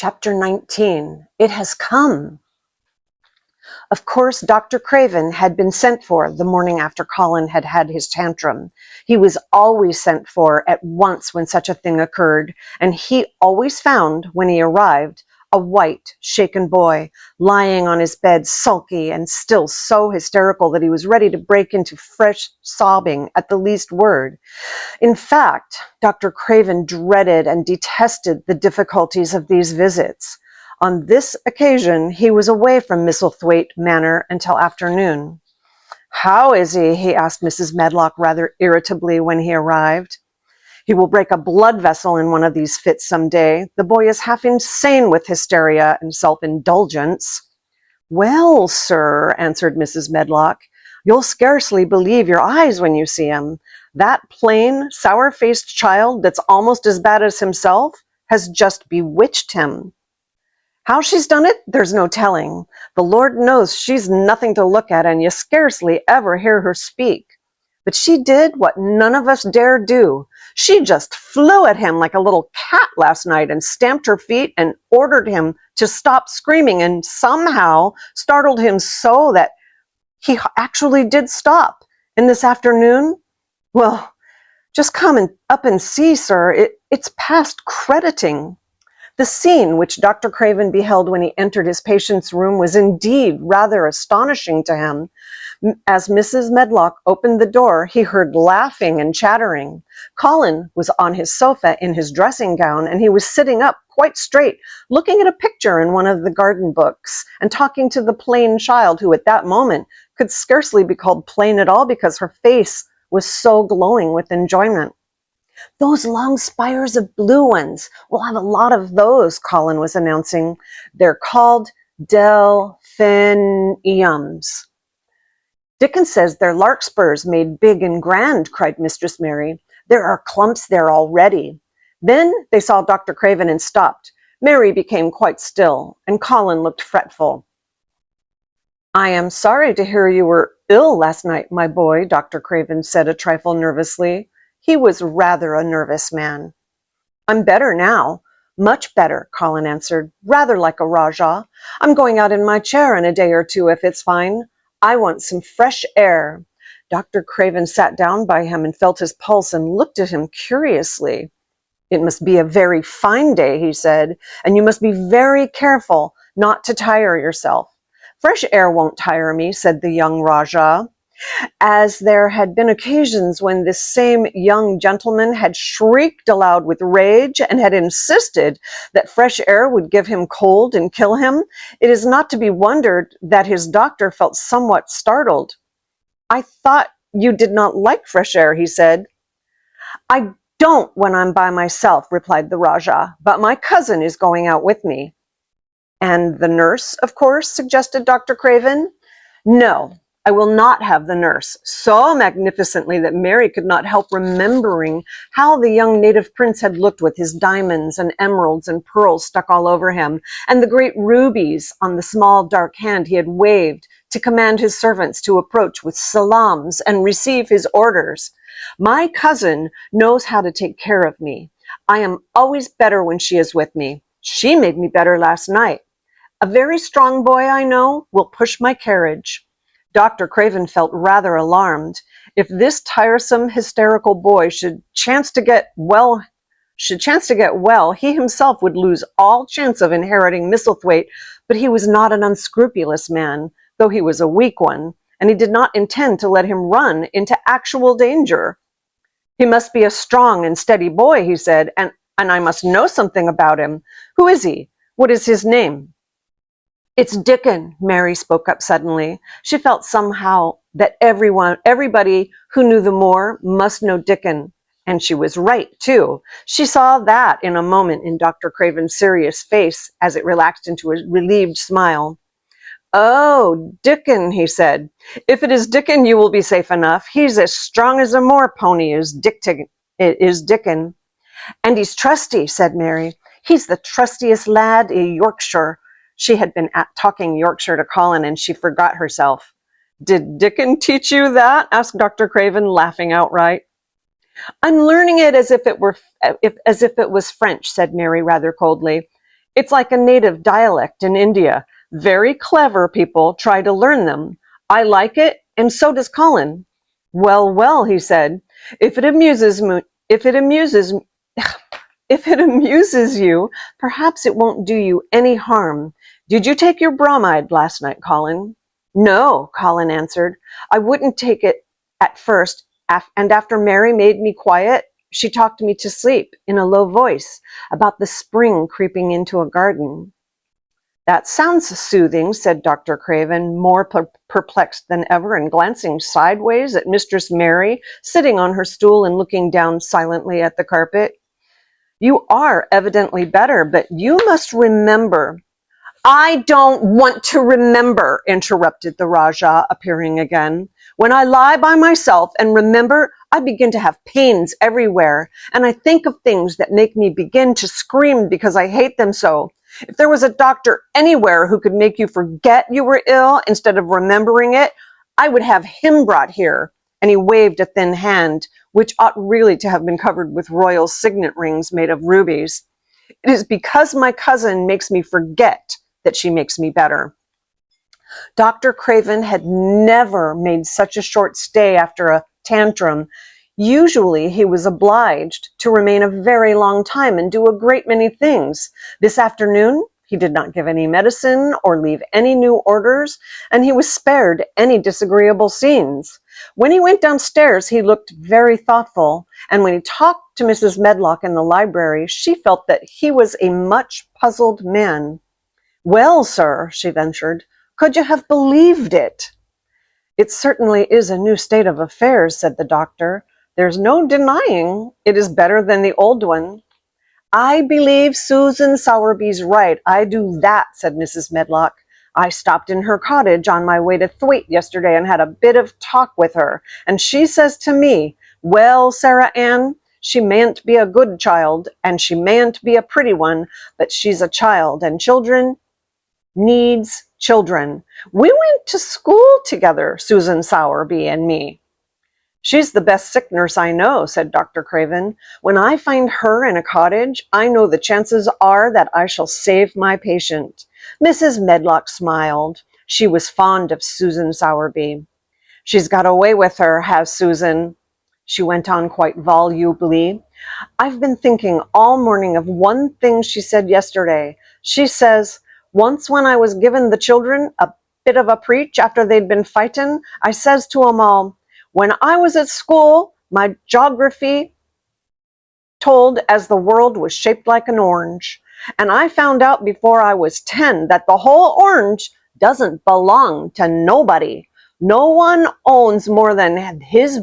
Chapter 19. It has come. Of course, Dr. Craven had been sent for the morning after Colin had had his tantrum. He was always sent for at once when such a thing occurred, and he always found, when he arrived, a white, shaken boy lying on his bed, sulky and still so hysterical that he was ready to break into fresh sobbing at the least word. In fact, Dr. Craven dreaded and detested the difficulties of these visits. On this occasion, he was away from Misselthwaite Manor until afternoon. "How is he?" he asked Mrs. Medlock rather irritably when he arrived. "He will break a blood vessel in one of these fits some day. The boy is half insane with hysteria and self-indulgence." "Well, sir," answered Mrs. Medlock, "you'll scarcely believe your eyes when you see him. That plain, sour-faced child that's almost as bad as himself has just bewitched him. How she's done it, there's no telling. The Lord knows she's nothing to look at, and you scarcely ever hear her speak. But she did what none of us dare do. She just flew at him like a little cat last night and stamped her feet and ordered him to stop screaming, and somehow startled him so that he actually did stop. And this afternoon, well, just come up and see, sir. It's past crediting." The scene which Dr. Craven beheld when he entered his patient's room was indeed rather astonishing to him. As Mrs. Medlock opened the door, he heard laughing and chattering. Colin was on his sofa in his dressing gown, and he was sitting up quite straight, looking at a picture in one of the garden books, and talking to the plain child, who at that moment could scarcely be called plain at all because her face was so glowing with enjoyment. "Those long spires of blue ones. We'll have a lot of those," Colin was announcing. "They're called delphiniums." "Dickens says they're larkspurs made big and grand," cried Mistress Mary. "There are clumps there already." Then they saw Dr. Craven and stopped. Mary became quite still, and Colin looked fretful. "I am sorry to hear you were ill last night, my boy," Dr. Craven said a trifle nervously. He was rather a nervous man. "I'm better now. Much better," Colin answered, rather like a Rajah. "I'm going out in my chair in a day or two if it's fine. I want some fresh air." Dr. Craven sat down by him and felt his pulse and looked at him curiously. "It must be a very fine day," he said, "and you must be very careful not to tire yourself." "Fresh air won't tire me," said the young Rajah. As there had been occasions when this same young gentleman had shrieked aloud with rage and had insisted that fresh air would give him cold and kill him, it is not to be wondered that his doctor felt somewhat startled. "I thought you did not like fresh air," he said. "I don't when I'm by myself," replied the Rajah, "but my cousin is going out with me." "And the nurse, of course," suggested Dr. Craven. "No, I will not have the nurse," so magnificently that Mary could not help remembering how the young native prince had looked with his diamonds and emeralds and pearls stuck all over him, and the great rubies on the small dark hand he had waved to command his servants to approach with salams and receive his orders. "My cousin knows how to take care of me. I am always better when she is with me. She made me better last night. A very strong boy, I know, will push my carriage." Dr. Craven felt rather alarmed. If this tiresome, hysterical boy should chance to get well, he himself would lose all chance of inheriting Misselthwaite, but he was not an unscrupulous man, though he was a weak one, and he did not intend to let him run into actual danger. "He must be a strong and steady boy," he said, and I must know something about him. Who is he? What is his name?" "It's Dickon," Mary spoke up suddenly. She felt somehow that everybody who knew the moor must know Dickon. And she was right, too. She saw that in a moment in Dr. Craven's serious face as it relaxed into a relieved smile. "Oh, Dickon," he said. "If it is Dickon, you will be safe enough. He's as strong as a moor pony is Dickon." "And he's trusty," said Mary. "He's the trustiest lad in Yorkshire." She had been talking Yorkshire to Colin, and she forgot herself. "Did Dickon teach you that?" asked Dr. Craven, laughing outright. "I'm learning it as if it was French," said Mary rather coldly. It's like a native dialect in India. Very clever people try to learn them. I like it, and so does Colin. Well, well, he said, if it amuses me, if it amuses, if it amuses you, perhaps it won't do you any harm. Did you take your bromide last night, Colin? No, Colin answered. I wouldn't take it at first, and after Mary made me quiet, she talked me to sleep in a low voice about the spring creeping into a garden. That sounds soothing, said Dr. Craven, more perplexed than ever and glancing sideways at Mistress Mary, sitting on her stool and looking down silently at the carpet. You are evidently better, but you must remember. I don't want to remember, interrupted the Rajah, appearing again. When I lie by myself and remember, I begin to have pains everywhere, and I think of things that make me begin to scream because I hate them so. If there was a doctor anywhere who could make you forget you were ill instead of remembering it, I would have him brought here. And he waved a thin hand, which ought really to have been covered with royal signet rings made of rubies. It is because my cousin makes me forget that she makes me better. Dr. Craven had never made such a short stay after a tantrum. Usually he was obliged to remain a very long time and do a great many things. This afternoon, he did not give any medicine or leave any new orders, and he was spared any disagreeable scenes. When he went downstairs, he looked very thoughtful, and when he talked to Mrs. Medlock in the library, she felt that he was a much puzzled man. Well, sir, she ventured, could you have believed it? It certainly is a new state of affairs, said the doctor. There's no denying it is better than the old one. I believe Susan Sowerby's right. I do that, said Mrs. Medlock. I stopped in her cottage on my way to Thwaite yesterday and had a bit of talk with her, and she says to me, well, Sarah Ann, she mayn't be a good child, and she mayn't be a pretty one, but she's a child, and children needs children. We went to school together, Susan Sowerby and me. She's the best sick nurse I know, said Dr. Craven. When I find her in a cottage, I know the chances are that I shall save my patient. Mrs. Medlock smiled. She was fond of Susan Sowerby. She's got away with her, has Susan, she went on quite volubly. I've been thinking all morning of one thing she said yesterday. She says, once when I was giving the children a bit of a preach after they'd been fighting, I says to 'em all, when I was at school, my geography told as the world was shaped like an orange. And I found out before I was 10 that the whole orange doesn't belong to nobody. No one owns more than his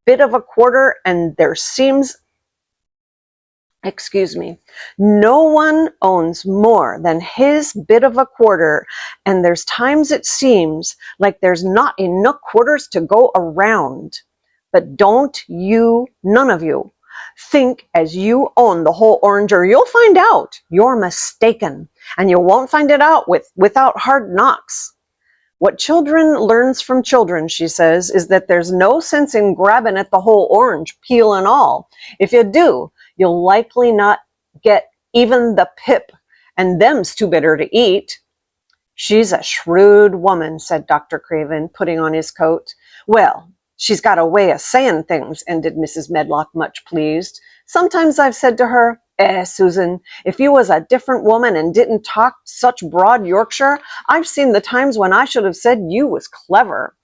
bit of a quarter, and there seems, no one owns more than his bit of a quarter, and there's times it seems like there's not enough quarters to go around. But don't you, none of you, think as you own the whole orange, or you'll find out you're mistaken, and you won't find it out without hard knocks. What children learns from children, she says, is that there's no sense in grabbing at the whole orange, peel and all. If you do, you'll likely not get even the pip, and them's too bitter to eat. She's a shrewd woman, said Dr. Craven, putting on his coat. Well, she's got a way of saying things, ended Mrs. Medlock, much pleased. Sometimes I've said to her, Susan, if you was a different woman and didn't talk such broad Yorkshire, I've seen the times when I should have said you was clever.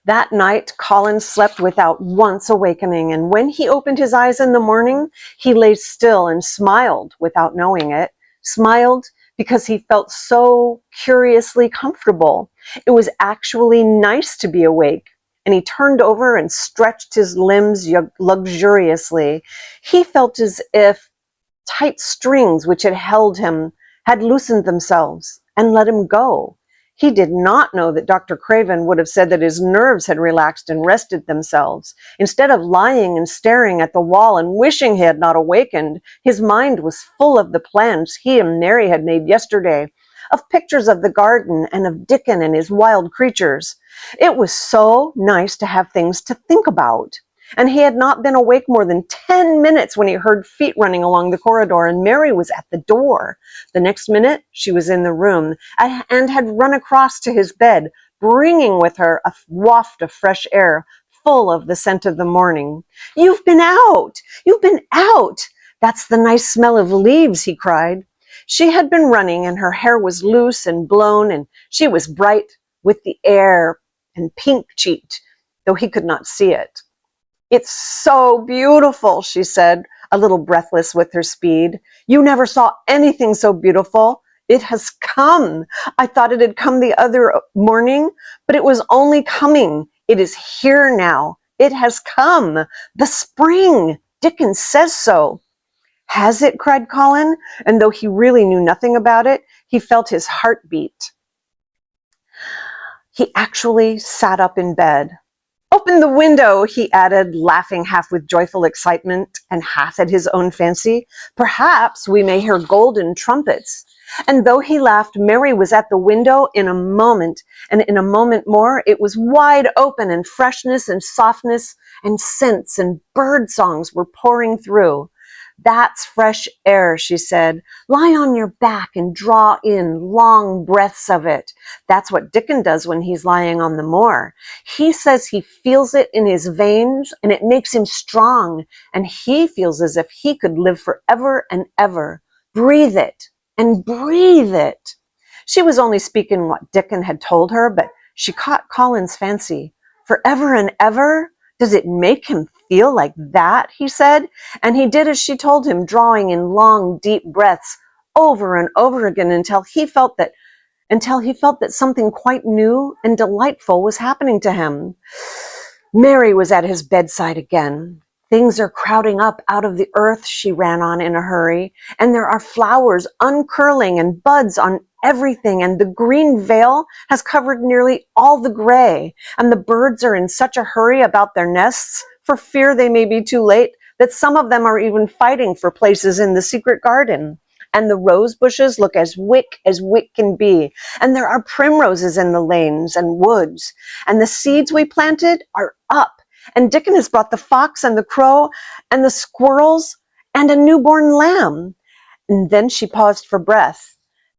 That night, Colin slept without once awakening, and when he opened his eyes in the morning, he lay still and smiled without knowing it. Smiled because he felt so curiously comfortable. It was actually nice to be awake, and he turned over and stretched his limbs luxuriously. He felt as if tight strings which had held him had loosened themselves and let him go. He did not know that Dr. Craven would have said that his nerves had relaxed and rested themselves. Instead of lying and staring at the wall and wishing he had not awakened, his mind was full of the plans he and Mary had made yesterday, of pictures of the garden and of Dickon and his wild creatures. It was so nice to have things to think about. and he had not been awake more than 10 minutes when he heard feet running along the corridor, and Mary was at the door. The next minute, she was in the room and had run across to his bed, bringing with her a waft of fresh air, full of the scent of the morning. "You've been out! You've been out! That's the nice smell of leaves," he cried. She had been running, and her hair was loose and blown, and she was bright with the air and pink-cheeked, though he could not see it. "It's so beautiful," she said, a little breathless with her speed. "You never saw anything so beautiful. It has come. I thought it had come the other morning, but it was only coming. It is here now. It has come. The spring. Dickens says so." "Has it?" cried Colin, and though he really knew nothing about it, he felt his heart beat. He actually sat up in bed. "Open the window," he added, laughing half with joyful excitement and half at his own fancy. "Perhaps we may hear golden trumpets." And though he laughed, Mary was at the window in a moment, and in a moment more it was wide open, and freshness and softness and scents and bird songs were pouring through. "That's fresh air," she said. "Lie on your back and draw in long breaths of it." That's what Dickon does when he's lying on the moor. He says he feels it in his veins and it makes him strong, and he feels as if he could live forever and ever. Breathe it and breathe it. She was only speaking what Dickon had told her, but she caught Colin's fancy. "Forever and ever? Does it make him feel like that?" he said, and he did as she told him, drawing in long, deep breaths over and over again until he felt that something quite new and delightful was happening to him. Mary was at his bedside again. "Things are crowding up out of the earth," she ran on in a hurry, "and there are flowers uncurling and buds on everything, and the green veil has covered nearly all the gray, and the birds are in such a hurry about their nests for fear they may be too late that some of them are even fighting for places in the secret garden. And the rose bushes look as wick can be, and there are primroses in the lanes and woods, and the seeds we planted are up, and Dickon has brought the fox and the crow and the squirrels and a newborn lamb." And then she paused for breath.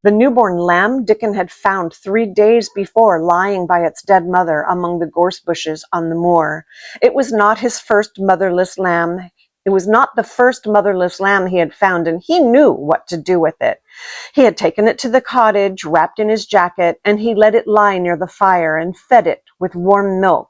The newborn lamb Dickon had found 3 days before, lying by its dead mother among the gorse bushes on the moor. It was not his first motherless lamb. It was not the first motherless lamb he had found, and he knew what to do with it. He had taken it to the cottage, wrapped in his jacket, and he let it lie near the fire and fed it with warm milk.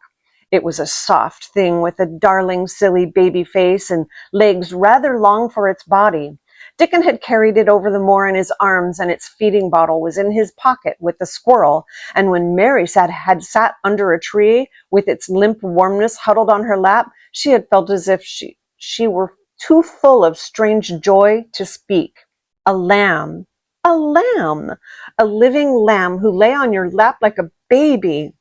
It was a soft thing with a darling, silly baby face and legs rather long for its body. Dickon had carried it over the moor in his arms, and its feeding bottle was in his pocket with the squirrel, and when Mary had sat under a tree with its limp warmness huddled on her lap, she had felt as if she were too full of strange joy to speak. A lamb, a living lamb who lay on your lap like a baby.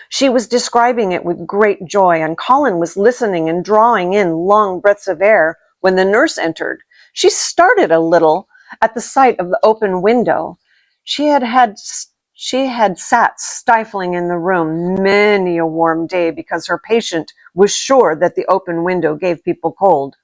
She was describing it with great joy, and Colin was listening and drawing in long breaths of air when the nurse entered. She started a little at the sight of the open window. She had sat stifling in the room many a warm day because her patient was sure that the open window gave people cold.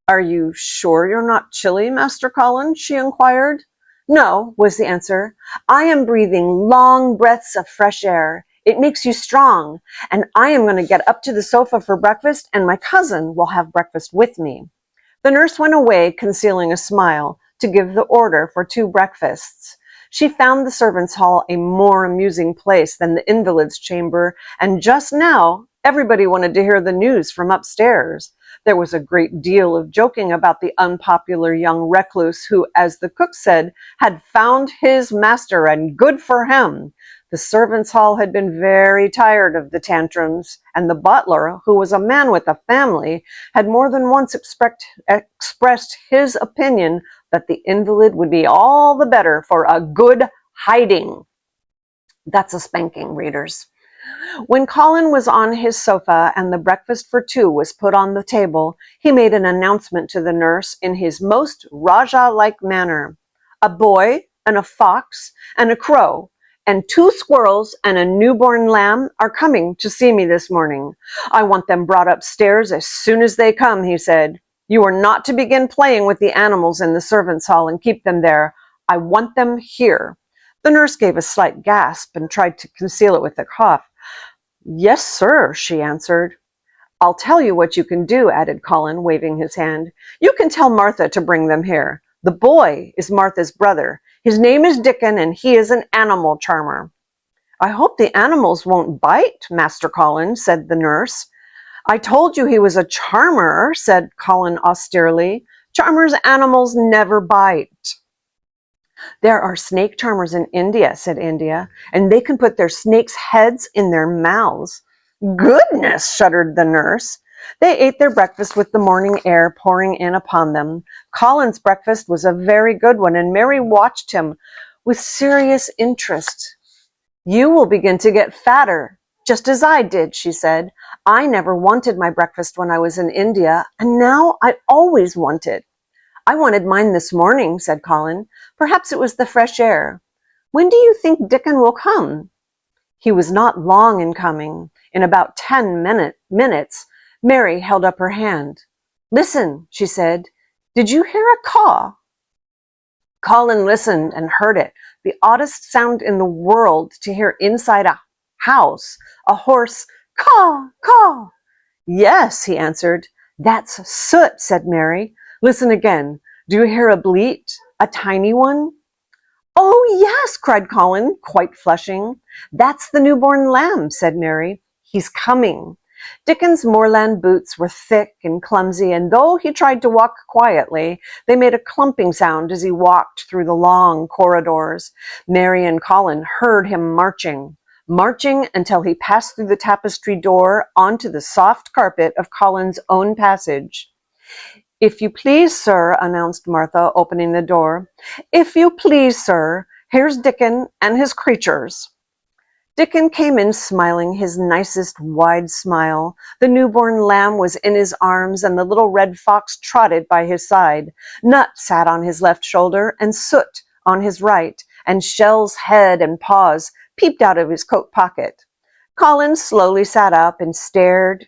"Are you sure you're not chilly, Master Colin?" she inquired. "No," was the answer. "I am breathing long breaths of fresh air. It makes you strong, and I am going to get up to the sofa for breakfast, and my cousin will have breakfast with me." The nurse went away, concealing a smile, to give the order for 2 breakfasts. She found the servants' hall a more amusing place than the invalid's chamber, and just now everybody wanted to hear the news from upstairs. There was a great deal of joking about the unpopular young recluse who, as the cook said, had found his master, and good for him. The servants' hall had been very tired of the tantrums, and the butler, who was a man with a family, had more than once expressed his opinion that the invalid would be all the better for a good hiding. That's a spanking, readers. When Colin was on his sofa and the breakfast for 2 was put on the table, he made an announcement to the nurse in his most Rajah-like manner. "A boy and a fox and a crow and 2 squirrels and a newborn lamb are coming to see me this morning. I want them brought upstairs as soon as they come," he said. "You are not to begin playing with the animals in the servants' hall and keep them there. I want them here." The nurse gave a slight gasp and tried to conceal it with a cough. "Yes, sir," she answered. "I'll tell you what you can do," added Colin, waving his hand. "You can tell Martha to bring them here. The boy is Martha's brother. His name is Dickon, and he is an animal charmer." "I hope the animals won't bite, Master Colin," said the nurse. "I told you he was a charmer," said Colin austerely. "Charmers' animals never bite." "There are snake charmers in India," said India, "and they can put their snakes' heads in their mouths." "Goodness!" shuddered the nurse. They ate their breakfast with the morning air pouring in upon them. Colin's breakfast was a very good one, and Mary watched him with serious interest. "You will begin to get fatter, just as I did," she said. "I never wanted my breakfast when I was in India, and now I always want it." "I wanted mine this morning," said Colin. "Perhaps it was the fresh air. When do you think Dickon will come?" He was not long in coming. In about 10 minutes, Mary held up her hand. "Listen," she said. "Did you hear a caw?" Colin listened and heard it, the oddest sound in the world to hear inside a house, a hoarse caw, caw. "Yes," he answered. "That's Soot," said Mary. "Listen again. Do you hear a bleat? A tiny one?" "Oh, yes," cried Colin, quite flushing. "That's the newborn lamb," said Mary. "He's coming." Dickon's moorland boots were thick and clumsy, and though he tried to walk quietly, they made a clumping sound as he walked through the long corridors. Mary and Colin heard him marching until he passed through the tapestry door onto the soft carpet of Colin's own passage. "If you please, sir," announced Martha, opening the door. "If you please, sir, here's Dickon and his creatures." Dickon came in smiling his nicest wide smile. The newborn lamb was in his arms, and the little red fox trotted by his side. Nut sat on his left shoulder, and Soot on his right, and Shell's head and paws peeped out of his coat pocket. Colin slowly sat up and stared,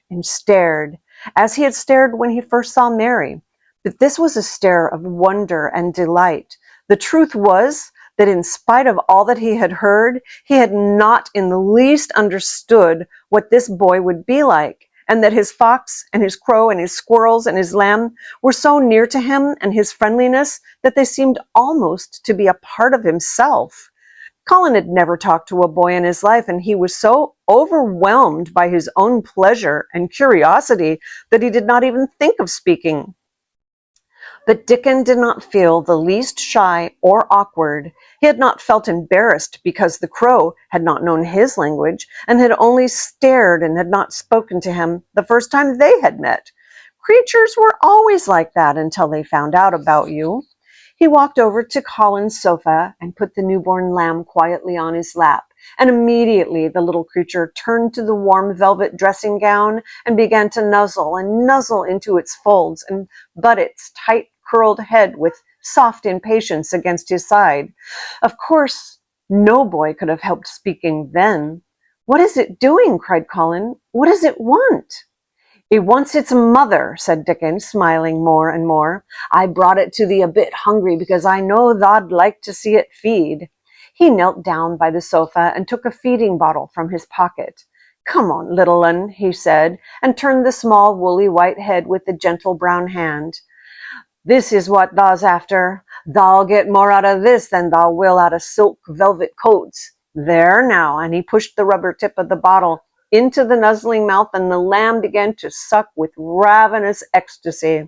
as he had stared when he first saw Mary. But this was a stare of wonder and delight. The truth was that in spite of all that he had heard, he had not in the least understood what this boy would be like, and that his fox and his crow and his squirrels and his lamb were so near to him and his friendliness that they seemed almost to be a part of himself. Colin had never talked to a boy in his life, and he was so overwhelmed by his own pleasure and curiosity that he did not even think of speaking. But Dickon did not feel the least shy or awkward. He had not felt embarrassed because the crow had not known his language and had only stared and had not spoken to him the first time they had met. Creatures were always like that until they found out about you. He walked over to Colin's sofa and put the newborn lamb quietly on his lap, and immediately the little creature turned to the warm velvet dressing gown and began to nuzzle into its folds and butt its tight curled head with soft impatience against his side. Of course, no boy could have helped speaking then. "What is it doing?" cried Colin. "What does it want?" "It wants its mother," said Dickon, smiling more and more. "I brought it to thee a bit hungry because I know thou'd like to see it feed." He knelt down by the sofa and took a feeding bottle from his pocket. "Come on, little un," he said, and turned the small woolly white head with the gentle brown hand. "This is what thou's after. Thou'll get more out of this than thou will out of silk velvet coats. There now," and he pushed the rubber tip of the bottle into the nuzzling mouth, and the lamb began to suck with ravenous ecstasy.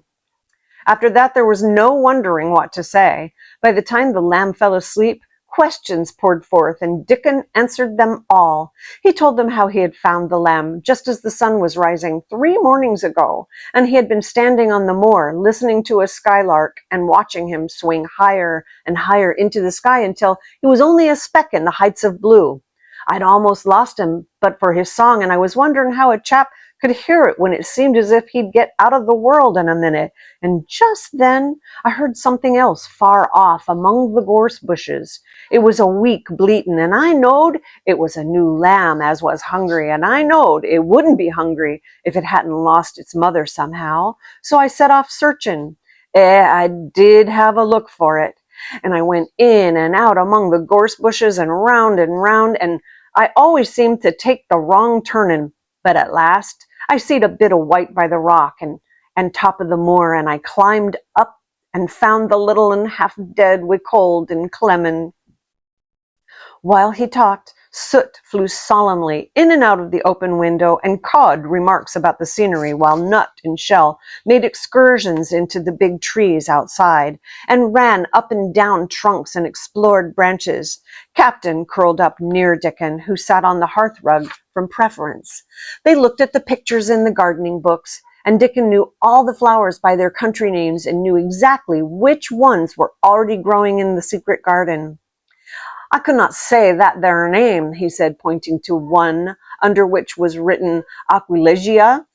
After that, there was no wondering what to say. By the time the lamb fell asleep, questions poured forth, and Dickon answered them all. He told them how he had found the lamb just as the sun was rising 3 mornings ago, and he had been standing on the moor, listening to a skylark and watching him swing higher and higher into the sky until he was only a speck in the heights of blue. "I'd almost lost him but for his song, and I was wondering how a chap could hear it when it seemed as if he'd get out of the world in a minute. And just then I heard something else far off among the gorse bushes. It was a weak bleatin', and I knowed it was a new lamb as was hungry, and I knowed it wouldn't be hungry if it hadn't lost its mother somehow. So I set off searchin'. I did have a look for it, and I went in and out among the gorse bushes and round, and I always seemed to take the wrong turnin'. But at last I seed a bit of white by the rock and top of the moor, and I climbed up and found the little un half dead wi' cold and clemmin'. While he talked, Soot flew solemnly in and out of the open window and cawed remarks about the scenery, while Nut and Shell made excursions into the big trees outside and ran up and down trunks and explored branches. Captain curled up near Dickon, who sat on the hearth rug from preference. They looked at the pictures in the gardening books, and Dickon knew all the flowers by their country names and knew exactly which ones were already growing in the secret garden. I could not say that there name, he said, pointing to one under which was written Aquilegia,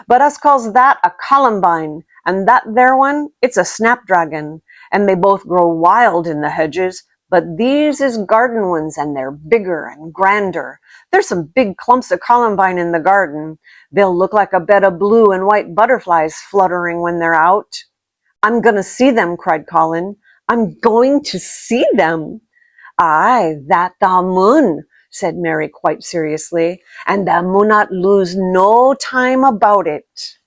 but us calls that a columbine, and that there one, it's a snapdragon, and they both grow wild in the hedges, but these is garden ones, and they're bigger and grander. There's some big clumps of columbine in the garden. They'll look like a bed of blue and white butterflies fluttering when they're out. I'm going to see them, cried Colin. I'm going to see them. Aye, that thou mun, said Mary quite seriously, and thou munnot lose no time about it.